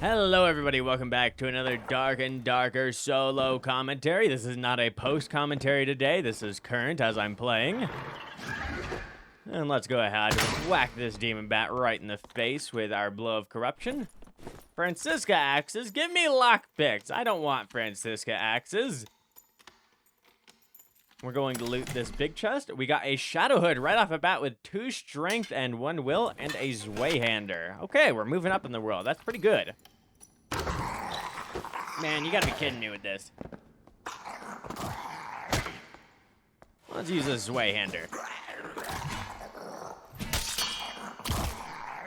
Hello everybody, welcome back to another Dark and Darker solo commentary. This is not a post-commentary today, this is current as I'm playing. And let's go ahead and whack this demon bat right in the face with our blow of corruption. Francisca axes, give me lockpicks. I don't want Francisca axes. We're going to loot this big chest. We got a Shadow Hood right off the bat with 2 strength and 1 will and a Zweihander. Okay, we're moving up in the world. That's pretty good. Man, you gotta be kidding me with this. Let's use a Zweihander.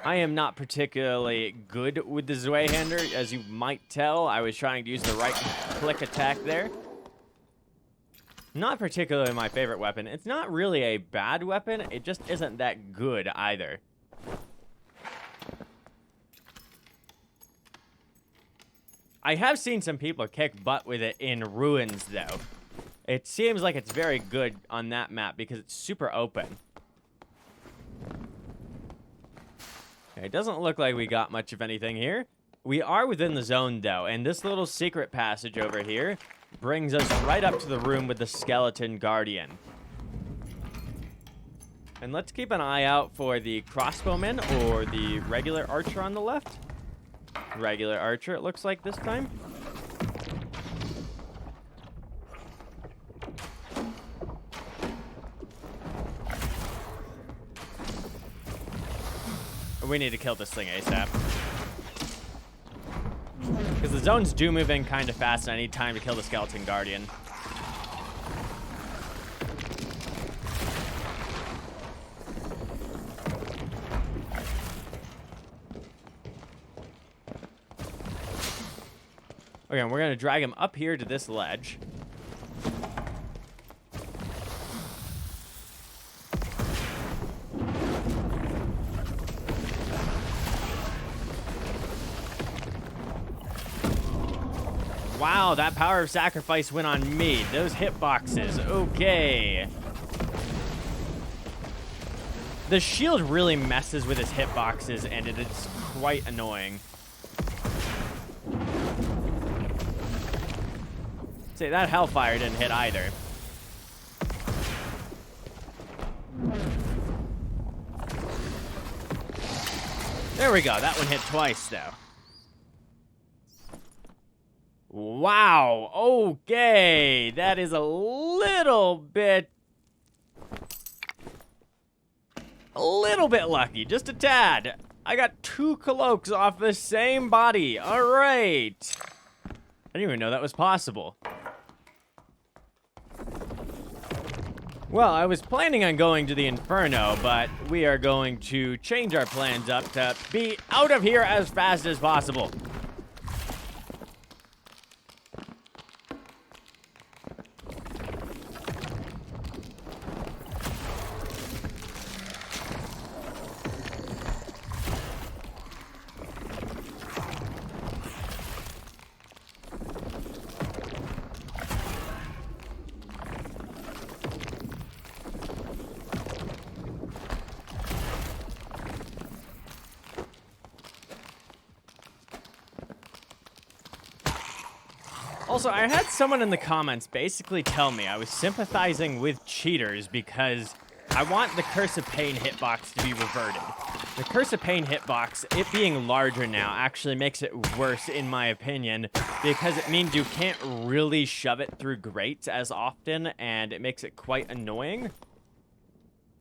I am not particularly good with the Zweihander, as you might tell. I was trying to use the right click attack there. Not particularly my favorite weapon. It's not really a bad weapon, it just isn't that good either. I have seen some people kick butt with it in Ruins, though. It seems like it's very good on that map because it's super open. Okay, it doesn't look like we got much of anything here. We are within the zone, though, and this little secret passage over here brings us right up to the room with the skeleton guardian. And let's keep an eye out for the crossbowman or the regular archer on the left. Regular archer, it looks like this time. We need to kill this thing ASAP. Because the zones do move in kind of fast and I need time to kill the skeleton guardian. Okay, we're gonna drag him up here to this ledge. Wow, that power of sacrifice went on me. Those hitboxes, okay. The shield really messes with his hitboxes and it's quite annoying. See, that Hellfire didn't hit either. There we go, that one hit twice though. Wow, okay, that is a little bit lucky, just a tad. I got 2 cloaks off the same body, all right. I didn't even know that was possible. Well, I was planning on going to the Inferno, but we are going to change our plans up to be out of here as fast as possible. Also, I had someone in the comments basically tell me I was sympathizing with cheaters because I want the Curse of Pain hitbox to be reverted. The Curse of Pain hitbox, it being larger now, actually makes it worse in my opinion because it means you can't really shove it through grates as often and it makes it quite annoying.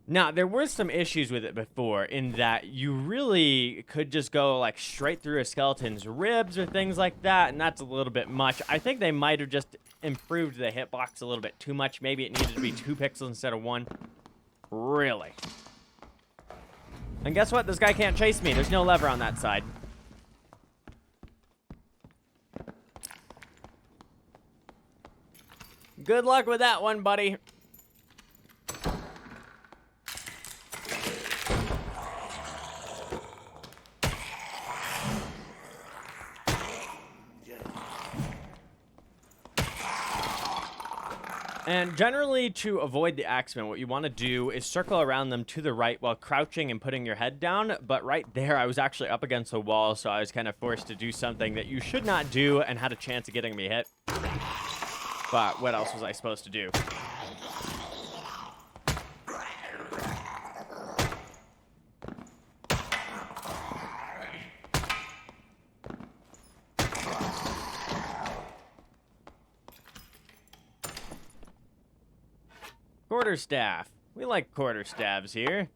Now, there were some issues with it before in that you really could just go like straight through a skeleton's ribs or things like that, and that's a little bit much. I think they might have just improved the hitbox a little bit too much. Maybe it needed to be 2 pixels instead of 1. Really. And guess what? This guy can't chase me. There's no lever on that side. Good luck with that one, buddy. And generally, to avoid the axemen, what you want to do is circle around them to the right while crouching and putting your head down. But right there, I was actually up against a wall, so I was kind of forced to do something that you should not do and had a chance of getting me hit. But what else was I supposed to do? Quarterstaff. We like quarterstaffs here.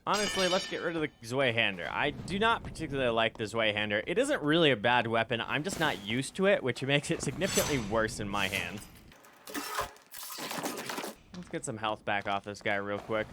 Honestly, let's get rid of the Zweihander. I do not particularly like the Zweihander. It isn't really a bad weapon. I'm just not used to it, which makes it significantly worse in my hands. Let's get some health back off this guy real quick.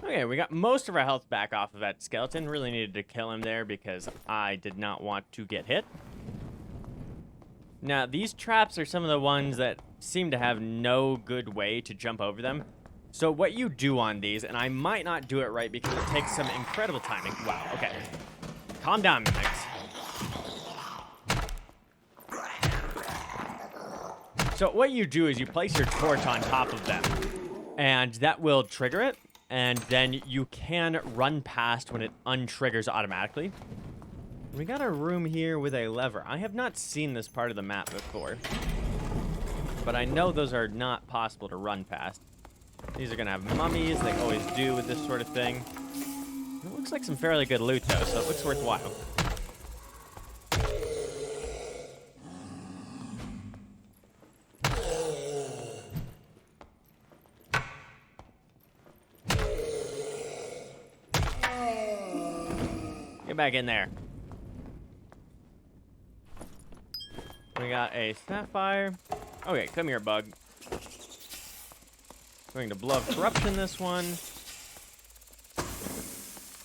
Okay, we got most of our health back off of that skeleton. Really needed to kill him there because I did not want to get hit. Now, these traps are some of the ones that seem to have no good way to jump over them. So what you do on these, and I might not do it right because it takes some incredible timing. Wow, okay. Calm down, mimics. So what you do is you place your torch on top of them, and that will trigger it. And then you can run past when it untriggers automatically. We got a room here with a lever. I have not seen this part of the map before, but I know those are not possible to run past. These are gonna have mummies, they always do with this sort of thing. It looks like some fairly good loot though, so it looks worthwhile. Get back in there. We got a sapphire. Okay, come here, bug. Going to blow corruption this one.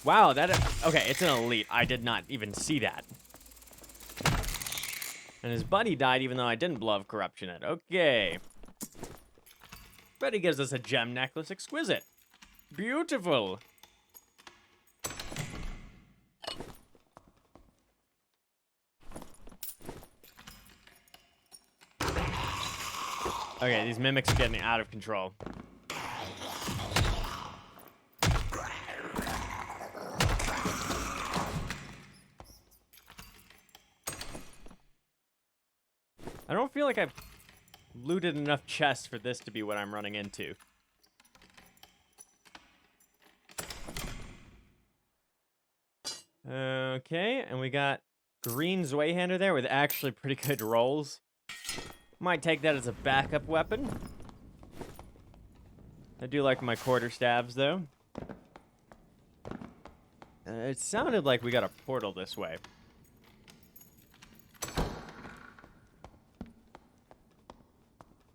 Wow, okay, it's an elite. I did not even see that. And his buddy died even though I didn't blow corruption it. Okay. But he gives us a gem necklace. Exquisite. Beautiful. Okay, these mimics are getting out of control. I don't feel like I've looted enough chests for this to be what I'm running into. Okay, and we got green Zweihander there with actually pretty good rolls. Might take that as a backup weapon. I do like my quarterstaves, though. It sounded like we got a portal this way.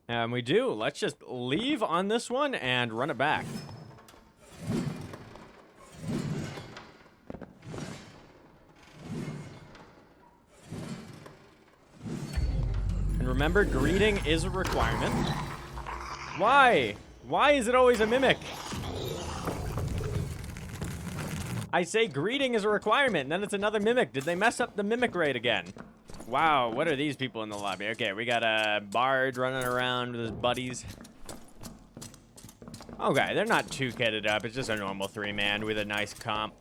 And we do. Let's just leave on this one and run it back. Remember, greeting is a requirement. Why? Why is it always a mimic? I say greeting is a requirement, and then it's another mimic. Did they mess up the mimic rate again? Wow, what are these people in the lobby? Okay, we got a bard running around with his buddies. Okay, they're not too kitted up. It's just a normal 3-man with a nice comp.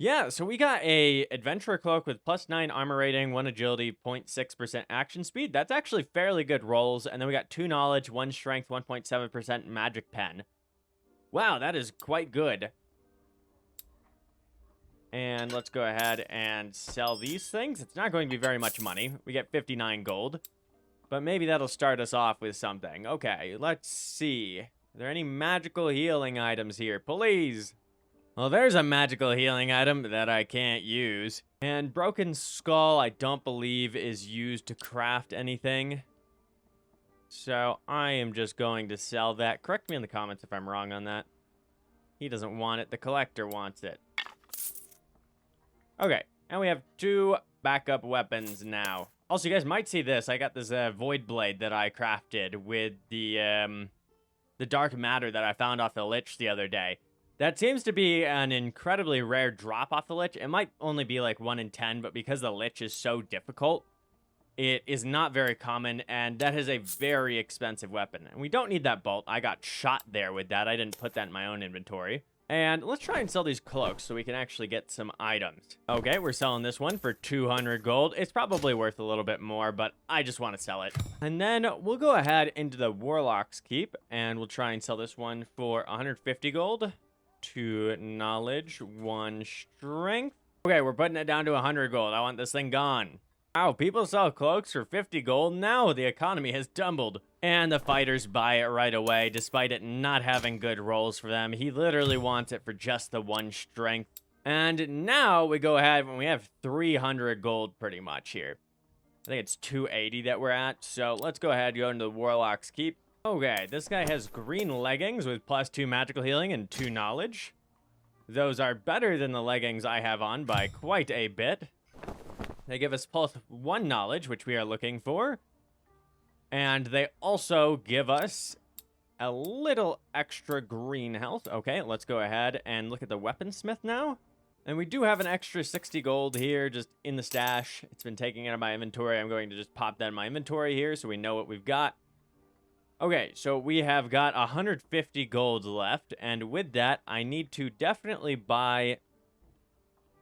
Yeah, so we got a adventurer cloak with +9 armor rating, 1 agility, 0.6% action speed. That's actually fairly good rolls. And then we got 2 knowledge, 1 strength, 1.7% magic pen. Wow, that is quite good. And let's go ahead and sell these things. It's not going to be very much money. We get 59 gold. But maybe that'll start us off with something. Okay, let's see. Are there any magical healing items here? Please. Well, there's a magical healing item that I can't use. And Broken Skull, I don't believe, is used to craft anything. So I am just going to sell that. Correct me in the comments if I'm wrong on that. He doesn't want it. The collector wants it. Okay, and we have 2 backup weapons now. Also, you guys might see this. I got this void blade that I crafted with the dark matter that I found off the Lich the other day. That seems to be an incredibly rare drop off the Lich. It might only be like 1 in 10, but because the Lich is so difficult, it is not very common, and that is a very expensive weapon. And we don't need that bolt. I got shot there with that. I didn't put that in my own inventory. And let's try and sell these cloaks so we can actually get some items. Okay, we're selling this one for 200 gold. It's probably worth a little bit more, but I just want to sell it. And then we'll go ahead into the Warlock's Keep, and we'll try and sell this one for 150 gold. 2 knowledge, 1 strength. Okay, we're putting it down to 100 gold. I want this thing gone. Wow, people sell cloaks for 50 gold now. The economy has tumbled. And the fighters buy it right away, despite it not having good rolls for them. He literally wants it for just the 1 strength. And now we go ahead and we have 300 gold pretty much here. I think it's 280 that we're at. So let's go ahead and go into the Warlock's Keep. Okay, this guy has green leggings with +2 magical healing and 2 knowledge. Those are better than the leggings I have on by quite a bit. They give us +1 knowledge, which we are looking for. And they also give us a little extra green health. Okay, let's go ahead and look at the weaponsmith now. And we do have an extra 60 gold here just in the stash. It's been taken out of my inventory. I'm going to just pop that in my inventory here so we know what we've got. Okay, so we have got 150 gold left. And with that, I need to definitely buy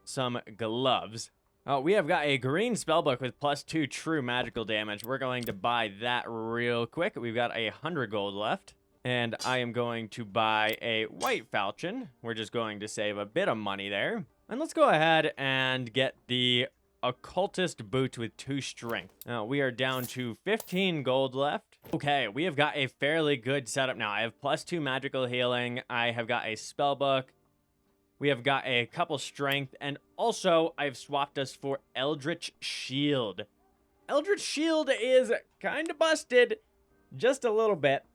some gloves. Oh, we have got a green spellbook with +2 true magical damage. We're going to buy that real quick. We've got 100 gold left. And I am going to buy a white falchion. We're just going to save a bit of money there. And let's go ahead and get the occultist boot with 2 strength. Now, we are down to 15 gold left. Okay, we have got a fairly good setup now. I have +2 magical healing. I have got a spellbook. We have got a couple strength, and also I've swapped us for Eldritch Shield. Eldritch Shield is kind of busted, just a little bit.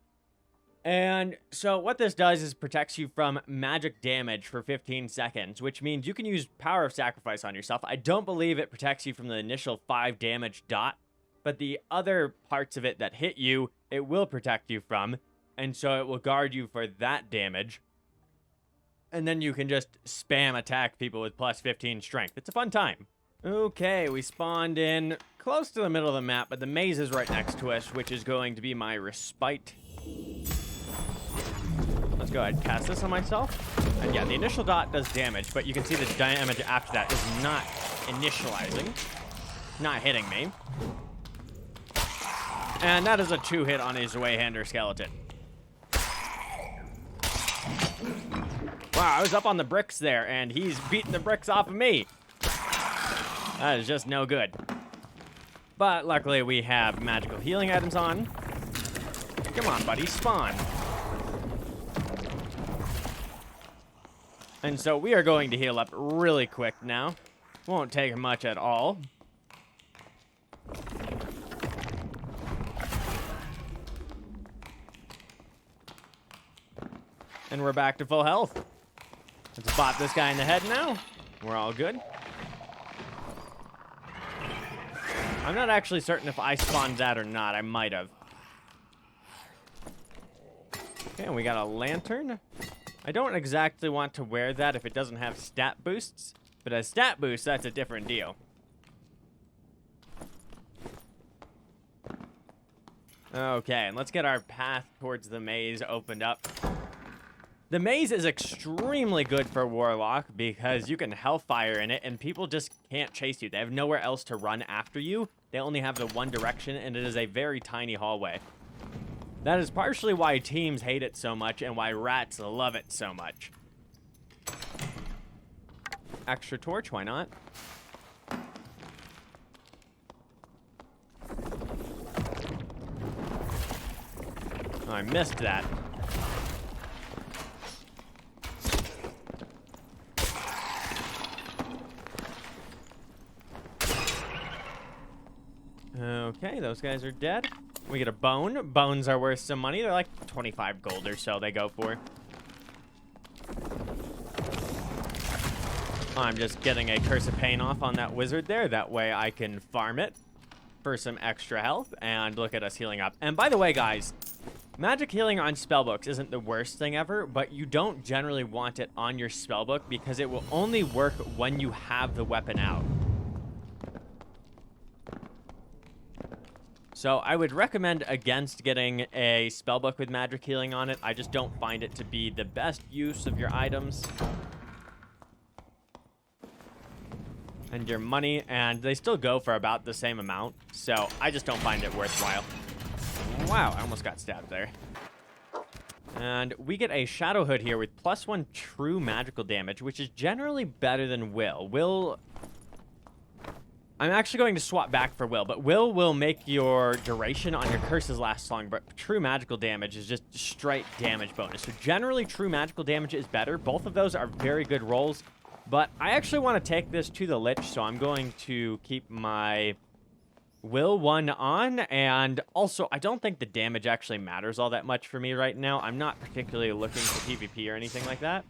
And so what this does is protects you from magic damage for 15 seconds, which means you can use Power of Sacrifice on yourself. I don't believe it protects you from the initial 5 damage dot, but the other parts of it that hit you, it will protect you from, and so it will guard you for that damage. And then you can just spam attack people with +15 strength. It's a fun time. Okay, we spawned in close to the middle of the map, but the maze is right next to us, which is going to be my respite. Let's go ahead and cast this on myself. And yeah, the initial dot does damage, but you can see the damage after that is not initializing. Not hitting me. And that is a 2-hit on a Zweihander skeleton. Wow, I was up on the bricks there, and he's beating the bricks off of me. That is just no good. But luckily, we have magical healing items on. Come on, buddy, spawn. And so we are going to heal up really quick now. Won't take much at all. And we're back to full health. Let's bop this guy in the head now. We're all good. I'm not actually certain if I spawned that or not. I might have. Okay, and we got a lantern. I don't exactly want to wear that if it doesn't have stat boosts. But as stat boosts, that's a different deal. Okay, and let's get our path towards the maze opened up. The maze is extremely good for Warlock because you can Hellfire in it and people just can't chase you. They have nowhere else to run after you. They only have the one direction and it is a very tiny hallway. That is partially why teams hate it so much and why rats love it so much. Extra torch, why not? Oh, I missed that. Okay, those guys are dead. We get a bone. Bones are worth some money. They're like 25 gold or so they go for. I'm just getting a Curse of Pain off on that wizard there. That way I can farm it for some extra health. And look at us healing up. And by the way, guys, magic healing on spellbooks isn't the worst thing ever, but you don't generally want it on your spellbook because it will only work when you have the weapon out. So I would recommend against getting a spellbook with magic healing on it. I just don't find it to be the best use of your items and your money, and they still go for about the same amount, so I just don't find it worthwhile. Wow, I almost got stabbed there. And we get a Shadow Hood here with +1 true magical damage, which is generally better than Will. I'm actually going to swap back for Will, but Will make your duration on your curses last long, but true magical damage is just straight damage bonus. So generally, true magical damage is better. Both of those are very good rolls, but I actually want to take this to the Lich, so I'm going to keep my Will 1 on, and also, I don't think the damage actually matters all that much for me right now. I'm not particularly looking for PvP or anything like that.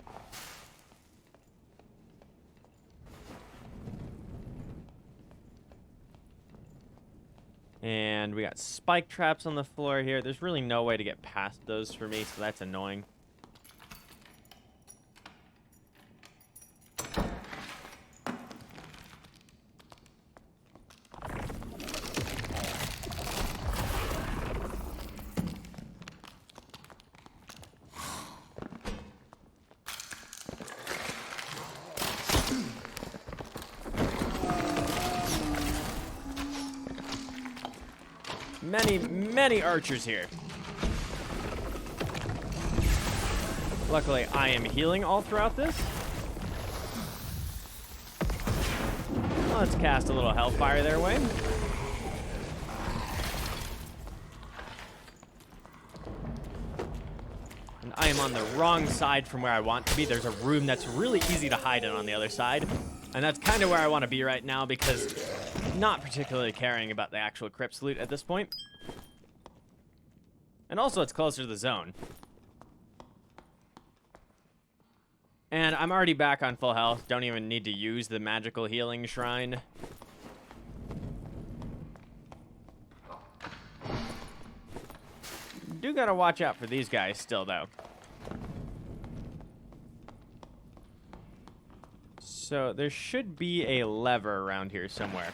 And we got spike traps on the floor here. There's really no way to get past those for me, so that's annoying. Many archers here. Luckily, I am healing all throughout this. Let's cast a little Hellfire their way. And I am on the wrong side from where I want to be. There's a room that's really easy to hide in on the other side. And that's kind of where I want to be right now because I'm not particularly caring about the actual crypts loot at this point. And also, it's closer to the zone. And I'm already back on full health. Don't even need to use the magical healing shrine. Do gotta watch out for these guys still, though. So there should be a lever around here somewhere.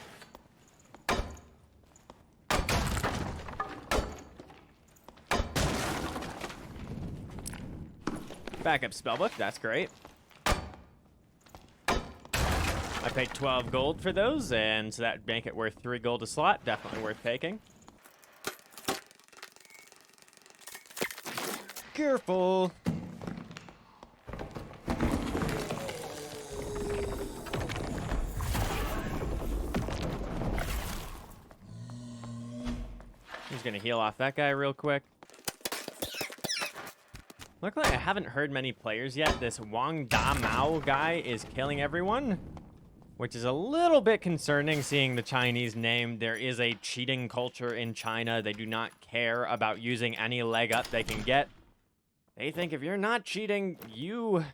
Backup spellbook, that's great. I paid 12 gold for those, and so that make it worth 3 gold a slot. Definitely worth taking. Careful! Just gonna heal off that guy real quick. Luckily, I haven't heard many players yet. This Wang Da Mao guy is killing everyone, which is a little bit concerning seeing the Chinese name. There is a cheating culture in China. They do not care about using any leg up they can get. They think if you're not cheating, you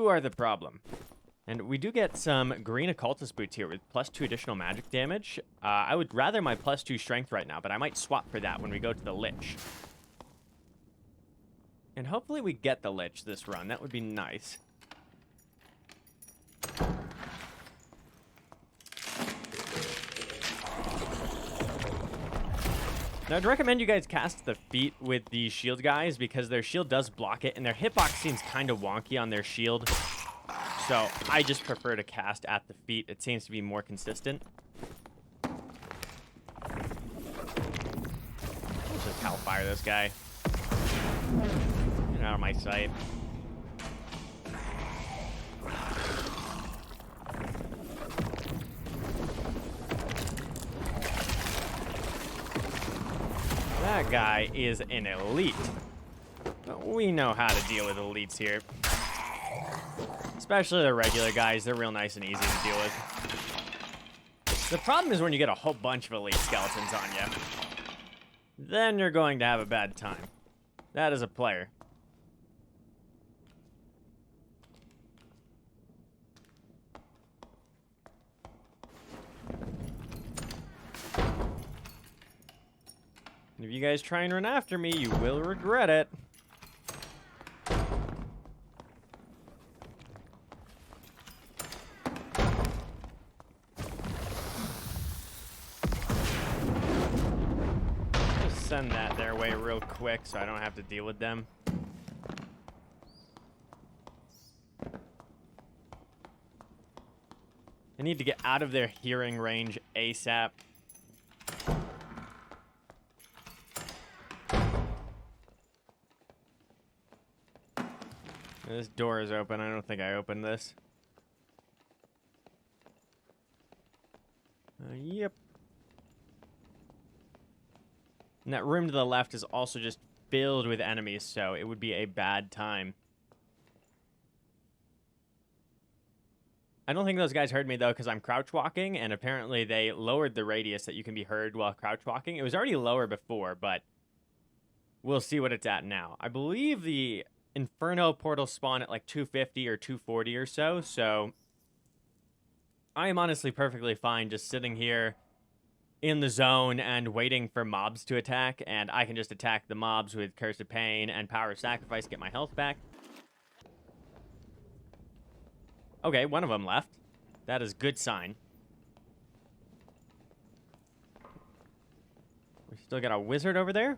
are the problem. And we do get some green occultist boots here with +2 additional magic damage. I would rather my +2 strength right now, but I might swap for that when we go to the Lich. And hopefully we get the Lich this run. That would be nice. Now, I'd recommend you guys cast the feet with the shield guys because their shield does block it, and their hitbox seems kind of wonky on their shield. So I just prefer to cast at the feet. It seems to be more consistent. Let's just Hellfire this guy. Get out of my sight. That guy is an elite. But we know how to deal with elites here. Especially the regular guys. They're real nice and easy to deal with. The problem is when you get a whole bunch of elite skeletons on you. Then you're going to have a bad time. That is a player. If you guys try and run after me, you will regret it. Just send that their way real quick so I don't have to deal with them. I need to get out of their hearing range ASAP. This door is open. I don't think I opened this. Yep. And that room to the left is also just filled with enemies, so it would be a bad time. I don't think those guys heard me, though, because I'm crouch walking, and apparently they lowered the radius that you can be heard while crouch walking. It was already lower before, but we'll see what it's at now. I believe the Inferno portal spawn at like 250 or 240 or so I am honestly perfectly fine just sitting here in the zone and waiting for mobs to attack, and I can just attack the mobs with Curse of Pain and Power of Sacrifice, get my health back. Okay, one of them left. That is good sign. We still got a wizard over there.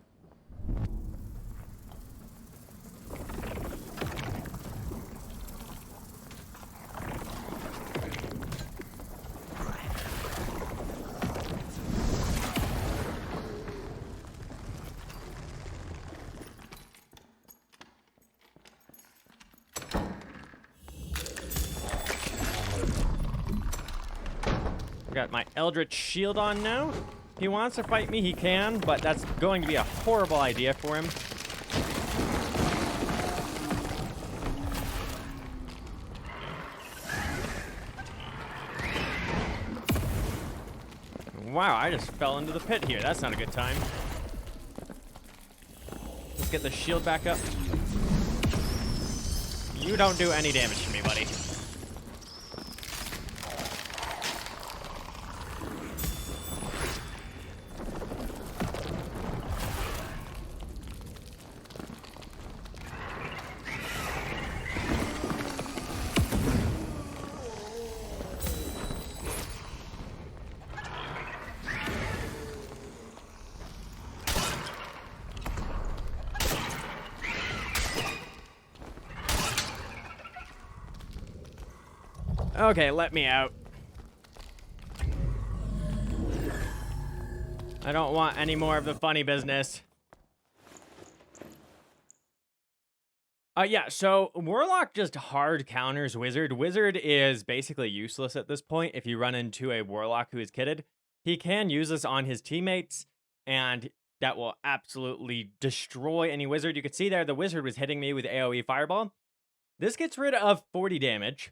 Got my Eldritch Shield on now. If he wants to fight me, he can, but that's going to be a horrible idea for him. Wow, I just fell into the pit here. That's not a good time. Let's get the shield back up. You don't do any damage to me, buddy. Okay, let me out. I don't want any more of the funny business. Yeah, so Warlock just hard counters Wizard. Wizard is basically useless at this point if you run into a Warlock who is kitted. He can use this on his teammates, and that will absolutely destroy any Wizard. You can see there the Wizard was hitting me with AoE Fireball. This gets rid of 40 damage.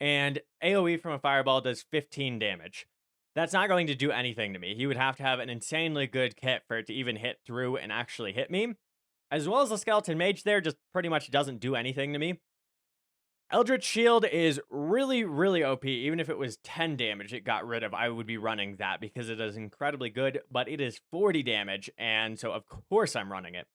And AoE from a fireball does 15 damage. That's not going to do anything to me. He would have to have an insanely good kit for it to even hit through and actually hit me. As well as the Skeleton Mage there just pretty much doesn't do anything to me. Eldritch Shield is really, really OP. Even if it was 10 damage it got rid of, I would be running that because it is incredibly good. But it is 40 damage, and so of course I'm running it.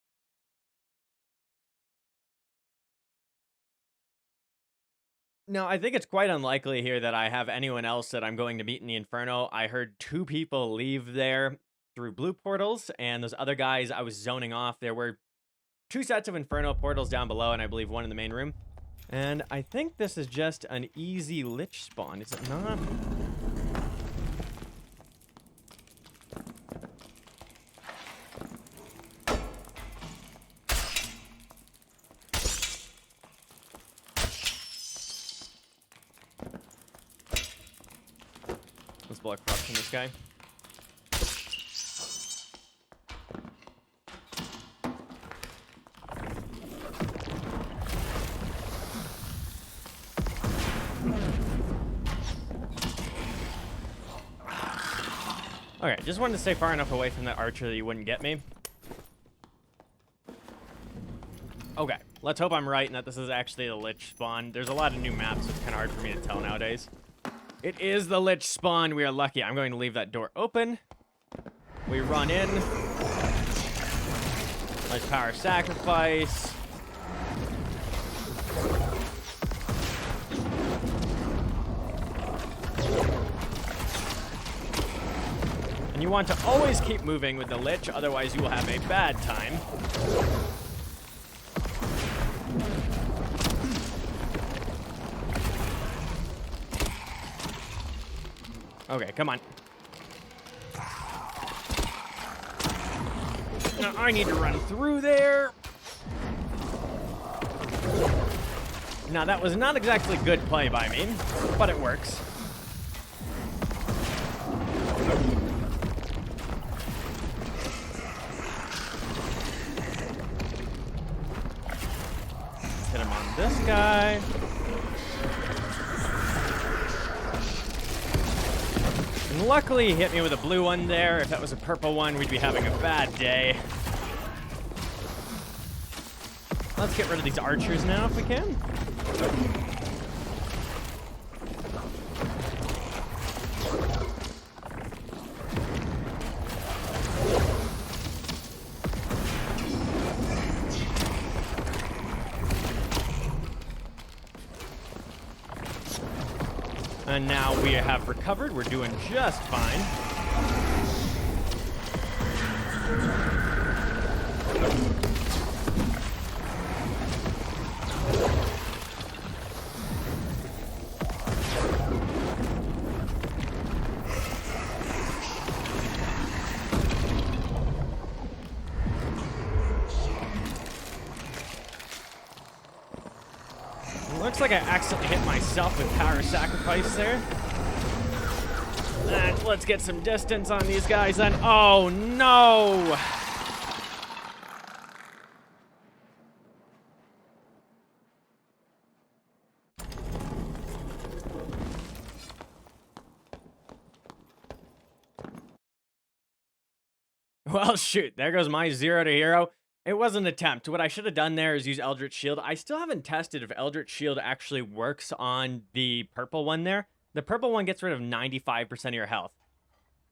No, I think it's quite unlikely here that I have anyone else that I'm going to meet in the Inferno. I heard 2 people leave there through blue portals, and those other guys I was zoning off. There were 2 sets of Inferno portals down below, and I believe 1 in the main room. And I think this is just an easy Lich spawn, is it not? Let's block corruption this guy. Okay, just wanted to stay far enough away from that archer that you wouldn't get me. Okay, let's hope I'm right and that this is actually the Lich spawn. There's a lot of new maps, so it's kind of hard for me to tell nowadays. It is the Lich spawn. We are lucky. I'm going to leave that door open. We run in. Nice power sacrifice. And you want to always keep moving with the Lich, otherwise you will have a bad time. Okay, come on. Now, I need to run through there. Now, that was not exactly good play by me, but it works. Hit him on this guy. And luckily, he hit me with a blue one there. If that was a purple one, we'd be having a bad day. Let's get rid of these archers now if we can. And now we have recovered. We're doing just fine. Looks like I accidentally hit myself with power sacrifice there. And let's get some distance on these guys then. Oh no! Well, shoot, there goes my 0 to hero. It was an attempt. What I should have done there is use Eldritch Shield. I still haven't tested if Eldritch Shield actually works on the purple one there. The purple one gets rid of 95% of your health.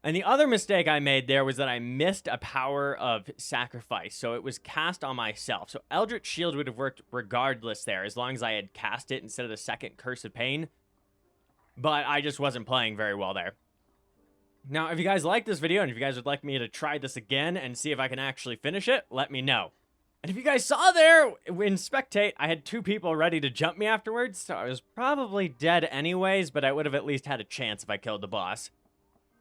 And the other mistake I made there was that I missed a power of sacrifice. So it was cast on myself. So Eldritch Shield would have worked regardless there, as long as I had cast it instead of the second Curse of Pain. But I just wasn't playing very well there. Now, if you guys like this video, and if you guys would like me to try this again and see if I can actually finish it, let me know. And if you guys saw there, in Spectate, I had 2 people ready to jump me afterwards, so I was probably dead anyways, but I would have at least had a chance if I killed the boss.